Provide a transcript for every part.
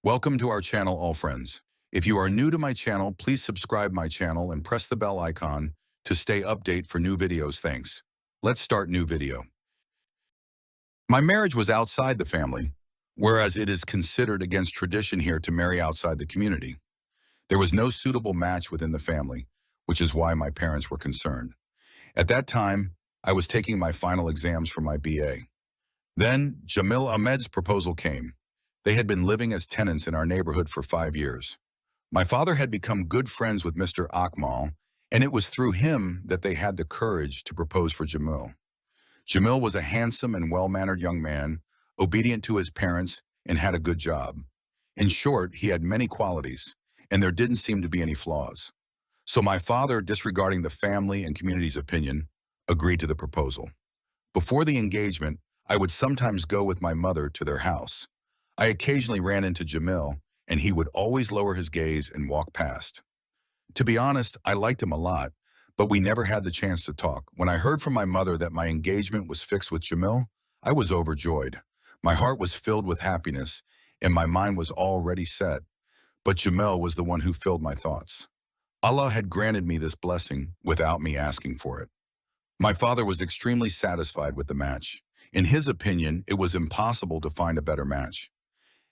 Welcome to our channel, all friends. If you are new to my channel, please subscribe my channel and press the bell icon to stay update for new videos. Thanks. Let's start new video. My marriage was outside the family, whereas it is considered against tradition here to marry outside the community. There was no suitable match within the family, which is why my parents were concerned. At that time, I was taking my final exams for my BA. Then Jamil Ahmed's proposal came. They had been living as tenants in our neighborhood for 5 years. My father had become good friends with Mr. Akmal, and it was through him that they had the courage to propose for Jamil. Jamil was a handsome and well-mannered young man, obedient to his parents, and had a good job. In short, he had many qualities, and there didn't seem to be any flaws. So my father, disregarding the family and community's opinion, agreed to the proposal. Before the engagement, I would sometimes go with my mother to their house. I occasionally ran into Jamil, and he would always lower his gaze and walk past. To be honest, I liked him a lot, but we never had the chance to talk. When I heard from my mother that my engagement was fixed with Jamil, I was overjoyed. My heart was filled with happiness, and my mind was already set. But Jamil was the one who filled my thoughts. Allah had granted me this blessing without me asking for it. My father was extremely satisfied with the match. In his opinion, it was impossible to find a better match.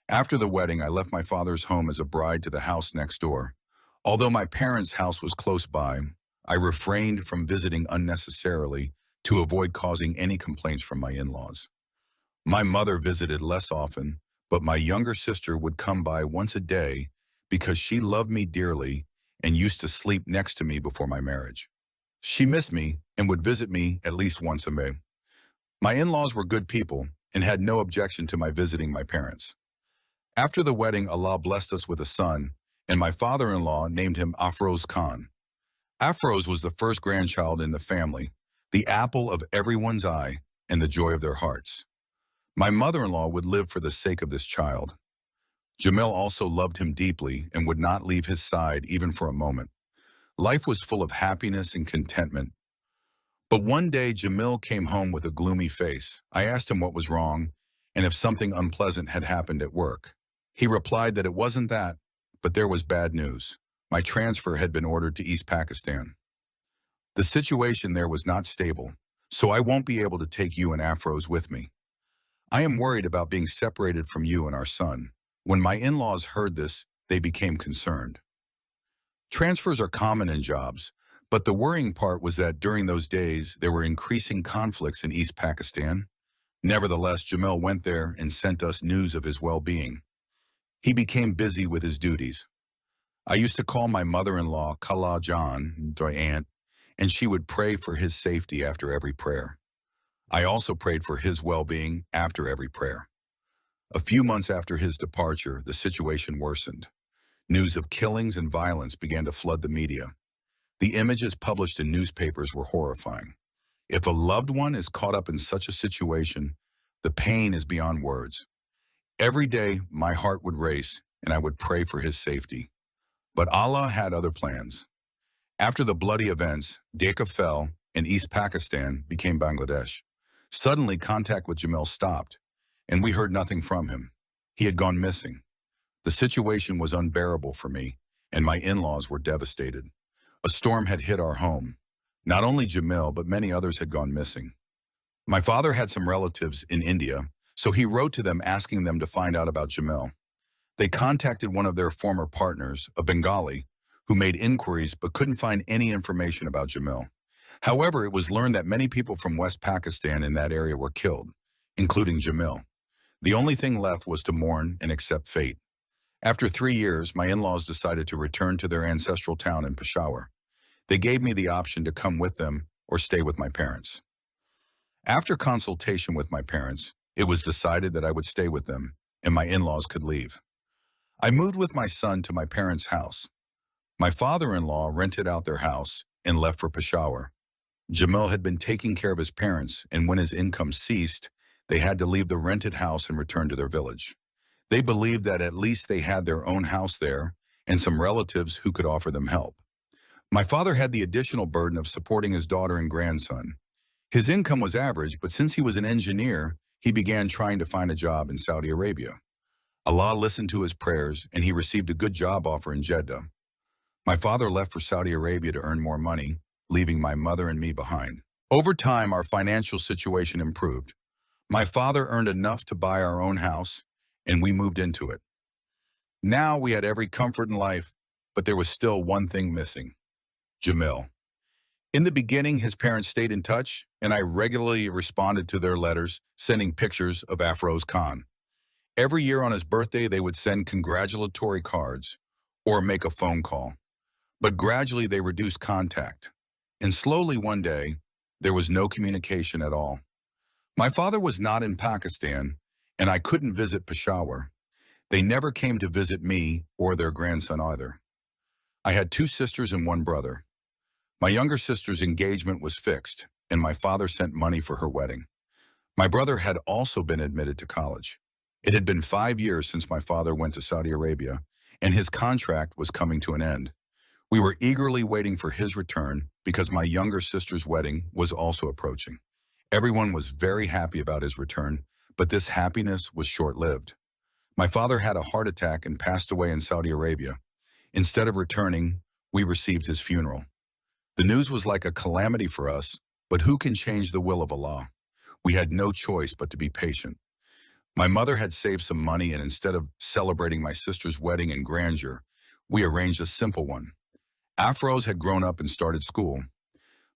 After the wedding, I left my father's home as a bride to the house next door. Although my parents' house was close by, I refrained from visiting unnecessarily to avoid causing any complaints from my in-laws. My mother visited less often, but my younger sister would come by once a day because she loved me dearly and used to sleep next to me before my marriage. She missed me and would visit me at least once a day. My in-laws were good people and had no objection to my visiting my parents. After the wedding, Allah blessed us with a son, and my father-in-law named him Afroz Khan. Afroz was the first grandchild in the family, the apple of everyone's eye and the joy of their hearts. My mother-in-law would live for the sake of this child. Jamil also loved him deeply and would not leave his side even for a moment. Life was full of happiness and contentment. But one day, Jamil came home with a gloomy face. I asked him what was wrong and if something unpleasant had happened at work. He replied that it wasn't that, but there was bad news. My transfer had been ordered to East Pakistan. The situation there was not stable, so I won't be able to take you and Afroz with me. I am worried about being separated from you and our son. When my in-laws heard this, they became concerned. Transfers are common in jobs, but the worrying part was that during those days, there were increasing conflicts in East Pakistan. Nevertheless, Jamil went there and sent us news of his well-being. He became busy with his duties. I used to call my mother-in-law Khala Jan, my aunt, and she would pray for his safety after every prayer. I also prayed for his well-being after every prayer. A few months after his departure, the situation worsened. News of killings and violence began to flood the media. The images published in newspapers were horrifying. If a loved one is caught up in such a situation, the pain is beyond words. Every day, my heart would race, and I would pray for his safety. But Allah had other plans. After the bloody events, Dhaka fell, and East Pakistan became Bangladesh. Suddenly, contact with Jamil stopped, and we heard nothing from him. He had gone missing. The situation was unbearable for me, and my in-laws were devastated. A storm had hit our home. Not only Jamil, but many others had gone missing. My father had some relatives in India, so he wrote to them asking them to find out about Jamil. They contacted one of their former partners, a Bengali, who made inquiries but couldn't find any information about Jamil. However, it was learned that many people from West Pakistan in that area were killed, including Jamil. The only thing left was to mourn and accept fate. After 3 years, my in-laws decided to return to their ancestral town in Peshawar. They gave me the option to come with them or stay with my parents. After consultation with my parents, it was decided that I would stay with them and my in-laws could leave. I moved with my son to my parents' house. My father-in-law rented out their house and left for Peshawar. Jamil had been taking care of his parents, and when his income ceased, they had to leave the rented house and return to their village. They believed that at least they had their own house there and some relatives who could offer them help. My father had the additional burden of supporting his daughter and grandson. His income was average, but since he was an engineer, he began trying to find a job in Saudi Arabia. Allah listened to his prayers and he received a good job offer in Jeddah. My father left for Saudi Arabia to earn more money, leaving my mother and me behind. Over time, our financial situation improved. My father earned enough to buy our own house, and we moved into it. Now we had every comfort in life, but there was still one thing missing: Jamil. In the beginning, his parents stayed in touch, and I regularly responded to their letters, sending pictures of Afroz Khan. Every year on his birthday, they would send congratulatory cards or make a phone call. But gradually, they reduced contact. And slowly one day, there was no communication at all. My father was not in Pakistan, and I couldn't visit Peshawar. They never came to visit me or their grandson either. I had two sisters and one brother. My younger sister's engagement was fixed, and my father sent money for her wedding. My brother had also been admitted to college. It had been 5 years since my father went to Saudi Arabia, and his contract was coming to an end. We were eagerly waiting for his return because my younger sister's wedding was also approaching. Everyone was very happy about his return, but this happiness was short-lived. My father had a heart attack and passed away in Saudi Arabia. Instead of returning, we received his funeral. The news was like a calamity for us, but who can change the will of Allah? We had no choice but to be patient. My mother had saved some money, and instead of celebrating my sister's wedding in grandeur, we arranged a simple one. Afroz had grown up and started school.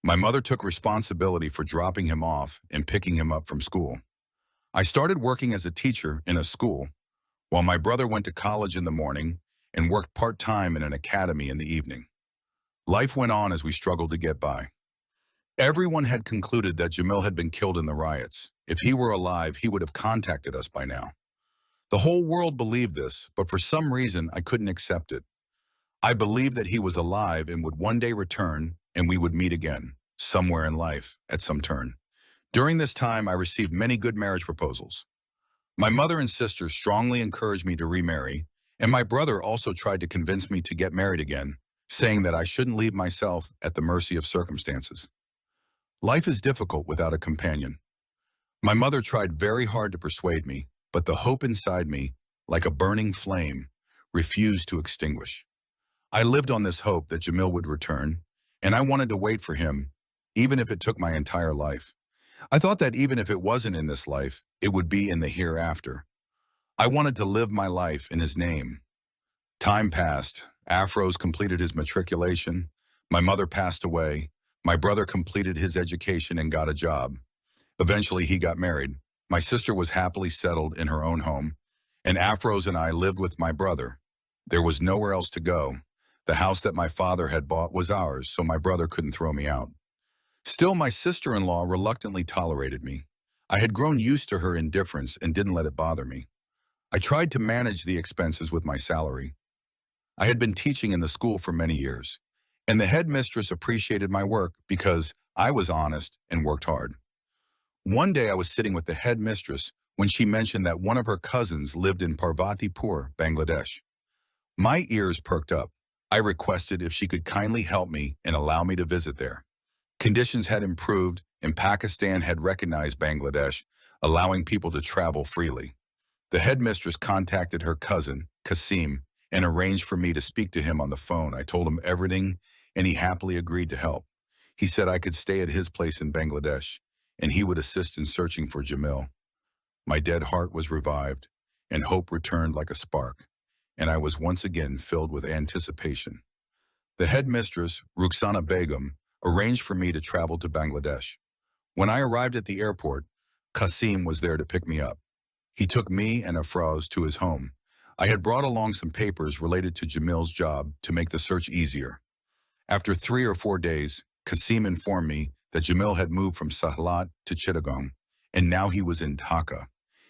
My mother took responsibility for dropping him off and picking him up from school. I started working as a teacher in a school, while my brother went to college in the morning and worked part-time in an academy in the evening. Life went on as we struggled to get by. Everyone had concluded that Jamil had been killed in the riots. If he were alive, he would have contacted us by now. The whole world believed this, but for some reason, I couldn't accept it. I believed that he was alive and would one day return, and we would meet again, somewhere in life, at some turn. During this time, I received many good marriage proposals. My mother and sister strongly encouraged me to remarry, and my brother also tried to convince me to get married again, saying that I shouldn't leave myself at the mercy of circumstances. Life is difficult without a companion. My mother tried very hard to persuade me, but the hope inside me, like a burning flame, refused to extinguish. I lived on this hope that Jamil would return, and I wanted to wait for him, even if it took my entire life. I thought that even if it wasn't in this life, it would be in the hereafter. I wanted to live my life in his name. Time passed. Afroz completed his matriculation. My mother passed away. My brother completed his education and got a job. Eventually, he got married. My sister was happily settled in her own home, and Afroz and I lived with my brother. There was nowhere else to go. The house that my father had bought was ours, so my brother couldn't throw me out. Still, my sister-in-law reluctantly tolerated me. I had grown used to her indifference and didn't let it bother me. I tried to manage the expenses with my salary. I had been teaching in the school for many years, and the headmistress appreciated my work because I was honest and worked hard. One day I was sitting with the headmistress when she mentioned that one of her cousins lived in Parvatipur, Bangladesh. My ears perked up. I requested if she could kindly help me and allow me to visit there. Conditions had improved, and Pakistan had recognized Bangladesh, allowing people to travel freely. The headmistress contacted her cousin, Kasim, and arranged for me to speak to him on the phone. I told him everything, and he happily agreed to help. He said I could stay at his place in Bangladesh, and he would assist in searching for Jamil. My dead heart was revived, and hope returned like a spark, and I was once again filled with anticipation. The headmistress, Rukhsana Begum, arranged for me to travel to Bangladesh. When I arrived at the airport, Kasim was there to pick me up. He took me and Afroz to his home. I had brought along some papers related to Jamil's job to make the search easier. After 3 or 4 days, Kasim informed me that Jamil had moved from Sahlat to Chittagong, and now he was in Dhaka.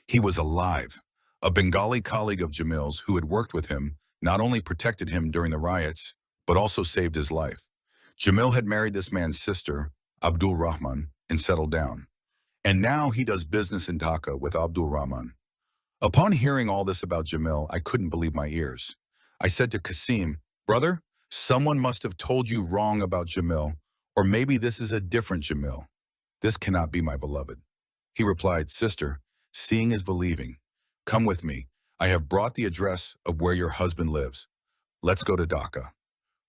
He was alive. A Bengali colleague of Jamil's who had worked with him not only protected him during the riots, but also saved his life. Jamil had married this man's sister, Abdul Rahman, and settled down. And now he does business in Dhaka with Abdul Rahman. Upon hearing all this about Jamil, I couldn't believe my ears. I said to Kasim, "Brother, someone must have told you wrong about Jamil, or maybe this is a different Jamil. This cannot be my beloved." He replied, "Sister, seeing is believing. Come with me. I have brought the address of where your husband lives. Let's go to Dhaka.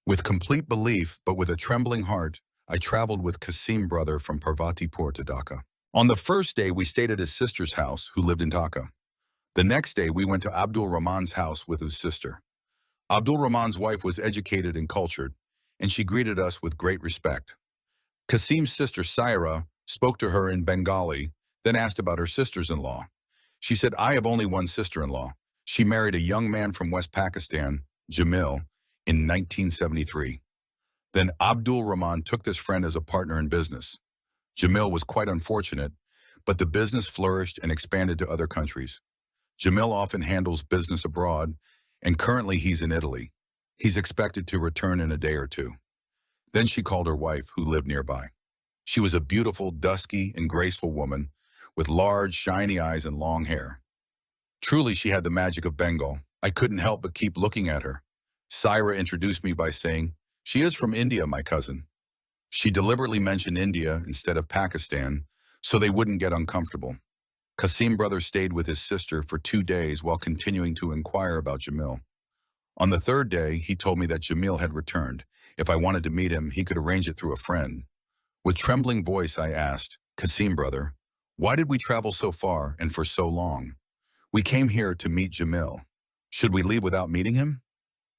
With complete belief, but with a trembling heart, I traveled with Kasim brother from Parvatipur to Dhaka. On the first day, we stayed at his sister's house, who lived in Dhaka. The next day, we went to Abdul Rahman's house with his sister. Abdul Rahman's wife was educated and cultured, and she greeted us with great respect. Kasim's sister, Saira, spoke to her in Bengali, then asked about her sisters-in-law. She said, I have only one sister-in-law. She married a young man from West Pakistan, Jamil, in 1973. Then Abdul Rahman took this friend as a partner in business. Jamil was quite unfortunate, but the business flourished and expanded to other countries. Jamil often handles business abroad, and currently he's in Italy. He's expected to return in a day or two. Then she called her wife, who lived nearby. She was a beautiful, dusky, and graceful woman with large, shiny eyes and long hair. Truly, she had the magic of Bengal. I couldn't help but keep looking at her. Saira introduced me by saying, she is from India, my cousin. She deliberately mentioned India instead of Pakistan, so they wouldn't get uncomfortable. Kasim brother stayed with his sister for 2 days while continuing to inquire about Jamil. On the third day, he told me that Jamil had returned. If I wanted to meet him, he could arrange it through a friend. With trembling voice, I asked, Kasim brother, why did we travel so far and for so long? We came here to meet Jamil. Should we leave without meeting him?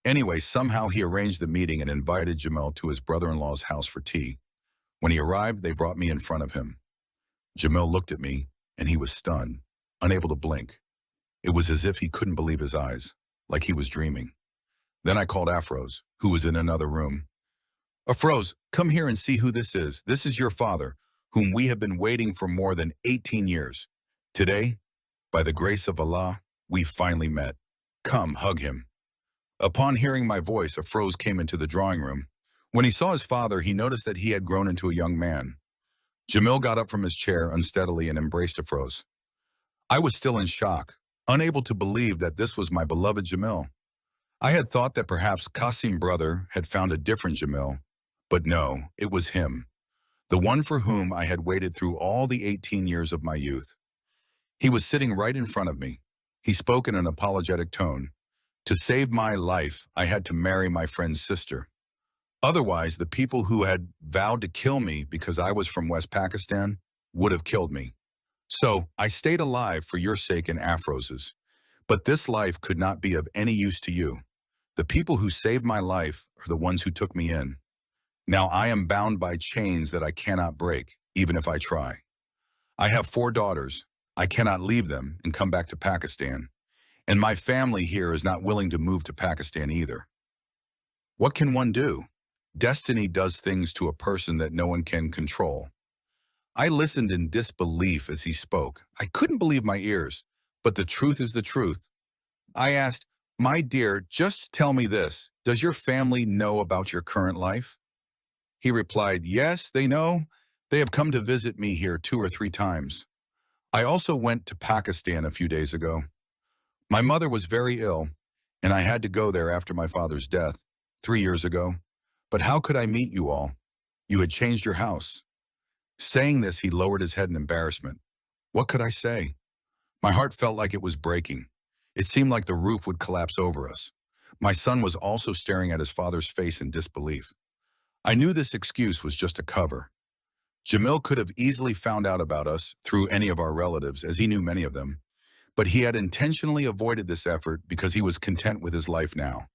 Anyway, somehow he arranged the meeting and invited Jamil to his brother-in-law's house for tea. When he arrived, they brought me in front of him. Jamil looked at me, and he was stunned, unable to blink. It was as if he couldn't believe his eyes, like he was dreaming. Then I called Afroz, who was in another room. Afroz, come here and see who this is. This is your father, whom we have been waiting for more than 18 years. Today, by the grace of Allah, we finally met. Come, hug him. Upon hearing my voice, Afroz came into the drawing room. When he saw his father, he noticed that he had grown into a young man. Jamil got up from his chair unsteadily and embraced Afroz. I was still in shock, unable to believe that this was my beloved Jamil. I had thought that perhaps Kasim brother had found a different Jamil, but no, it was him, the one for whom I had waited through all the 18 years of my youth. He was sitting right in front of me. He spoke in an apologetic tone. To save my life, I had to marry my friend's sister. Otherwise, the people who had vowed to kill me because I was from West Pakistan would have killed me. So I stayed alive for your sake and Afroz's. But this life could not be of any use to you. The people who saved my life are the ones who took me in. Now I am bound by chains that I cannot break, even if I try. I have 4 daughters. I cannot leave them and come back to Pakistan. And my family here is not willing to move to Pakistan either. What can one do? Destiny does things to a person that no one can control. I listened in disbelief as he spoke. I couldn't believe my ears, but the truth is the truth. I asked, my dear, just tell me this. Does your family know about your current life? He replied, yes, they know. They have come to visit me here 2 or 3 times. I also went to Pakistan a few days ago. My mother was very ill, and I had to go there after my father's death 3 years ago. But how could I meet you all? You had changed your house. Saying this, he lowered his head in embarrassment. What could I say? My heart felt like it was breaking. It seemed like the roof would collapse over us. My son was also staring at his father's face in disbelief. I knew this excuse was just a cover. Jamil could have easily found out about us through any of our relatives, as he knew many of them. But he had intentionally avoided this effort because he was content with his life now.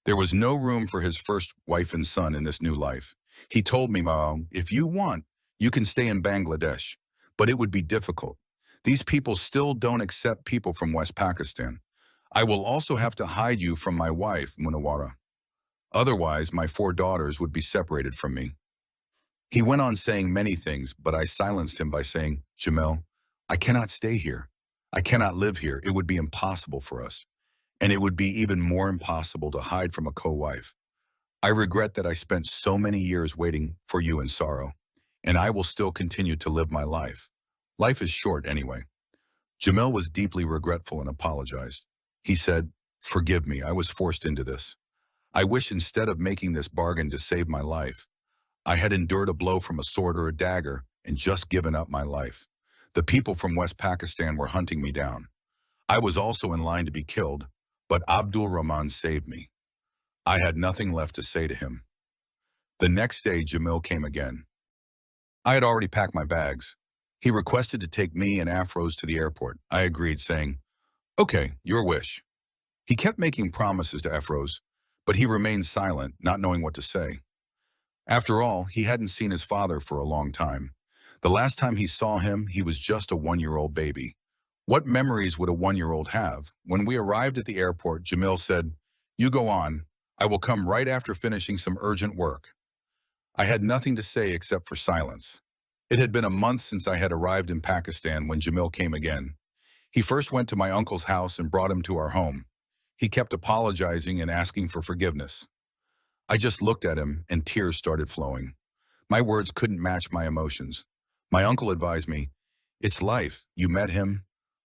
There was no room for his first wife and son in this new life. He told me, Mom, if you want, you can stay in Bangladesh, but it would be difficult. These people still don't accept people from West Pakistan. I will also have to hide you from my wife, Munawara. Otherwise, my 4 daughters would be separated from me. He went on saying many things, but I silenced him by saying, Jamil, I cannot stay here. I cannot live here. It would be impossible for us. And it would be even more impossible to hide from a co-wife. I regret that I spent so many years waiting for you in sorrow, and I will still continue to live my life. Life is short anyway. Jamil was deeply regretful and apologized. He said, forgive me, I was forced into this. I wish instead of making this bargain to save my life, I had endured a blow from a sword or a dagger and just given up my life. The people from West Pakistan were hunting me down. I was also in line to be killed, but Abdul Rahman saved me. I had nothing left to say to him. The next day, Jamil came again. I had already packed my bags. He requested to take me and Afroz to the airport. I agreed, saying, "Okay, your wish." He kept making promises to Afroz, but he remained silent, not knowing what to say. After all, he hadn't seen his father for a long time. The last time he saw him, he was just a one-year-old baby. What memories would a one-year-old have? When we arrived at the airport, Jamil said, "You go on. I will come right after finishing some urgent work." I had nothing to say except for silence. It had been a month since I had arrived in Pakistan when Jamil came again. He first went to my uncle's house and brought him to our home. He kept apologizing and asking for forgiveness. I just looked at him and tears started flowing. My words couldn't match my emotions. My uncle advised me, "It's life. You met him.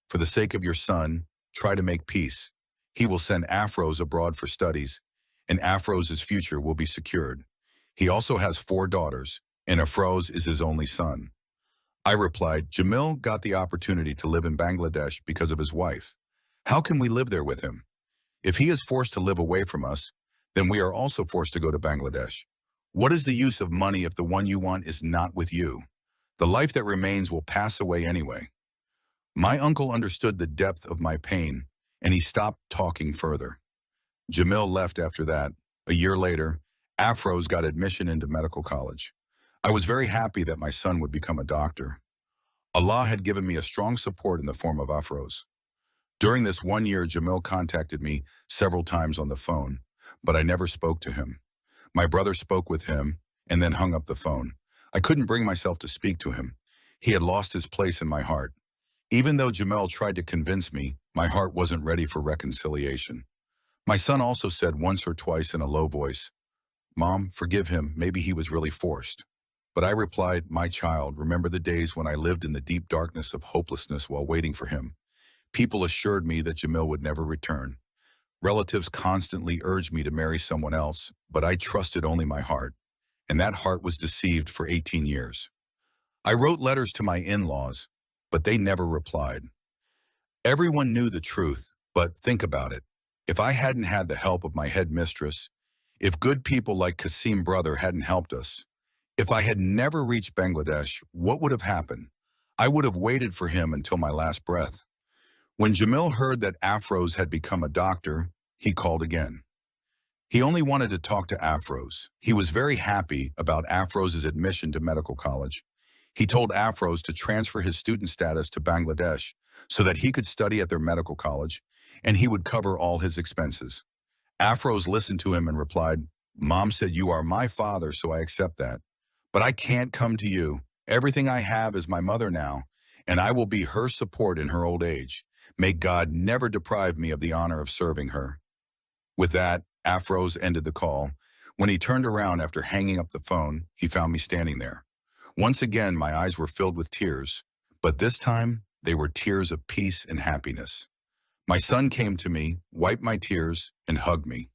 For the sake of your son, try to make peace. He will send Afroz abroad for studies, and Afroz's future will be secured. He also has 4 daughters, and Afroz is his only son." I replied, "Jamil got the opportunity to live in Bangladesh because of his wife. How can we live there with him? If he is forced to live away from us, then we are also forced to go to Bangladesh. What is the use of money if the one you want is not with you? The life that remains will pass away anyway." My uncle understood the depth of my pain, and he stopped talking further. Jamil left after that. A year later, Afroz got admission into medical college. I was very happy that my son would become a doctor. Allah had given me a strong support in the form of Afroz. During this 1 year, Jamil contacted me several times on the phone, but I never spoke to him. My brother spoke with him and then hung up the phone. I couldn't bring myself to speak to him. He had lost his place in my heart. Even though Jamil tried to convince me, my heart wasn't ready for reconciliation. My son also said once or twice in a low voice, "Mom, forgive him, maybe he was really forced." But I replied, "My child, remember the days when I lived in the deep darkness of hopelessness while waiting for him. People assured me that Jamil would never return. Relatives constantly urged me to marry someone else, but I trusted only my heart, and that heart was deceived for 18 years. I wrote letters to my in-laws, but they never replied. Everyone knew the truth, but think about it. If I hadn't had the help of my head mistress, if good people like Kasim brother hadn't helped us, if I had never reached Bangladesh, what would have happened? I would have waited for him until my last breath." When Jamil heard that Afroz had become a doctor, he called again. He only wanted to talk to Afroz. He was very happy about Afroz's admission to medical college. He told Afroz to transfer his student status to Bangladesh so that he could study at their medical college, and he would cover all his expenses. Afroz listened to him and replied, "Mom said you are my father, so I accept that. But I can't come to you. Everything I have is my mother now, and I will be her support in her old age. May God never deprive me of the honor of serving her." With that, Afroz ended the call. When he turned around after hanging up the phone, he found me standing there. Once again, my eyes were filled with tears, but this time they were tears of peace and happiness. My son came to me, wiped my tears, and hugged me.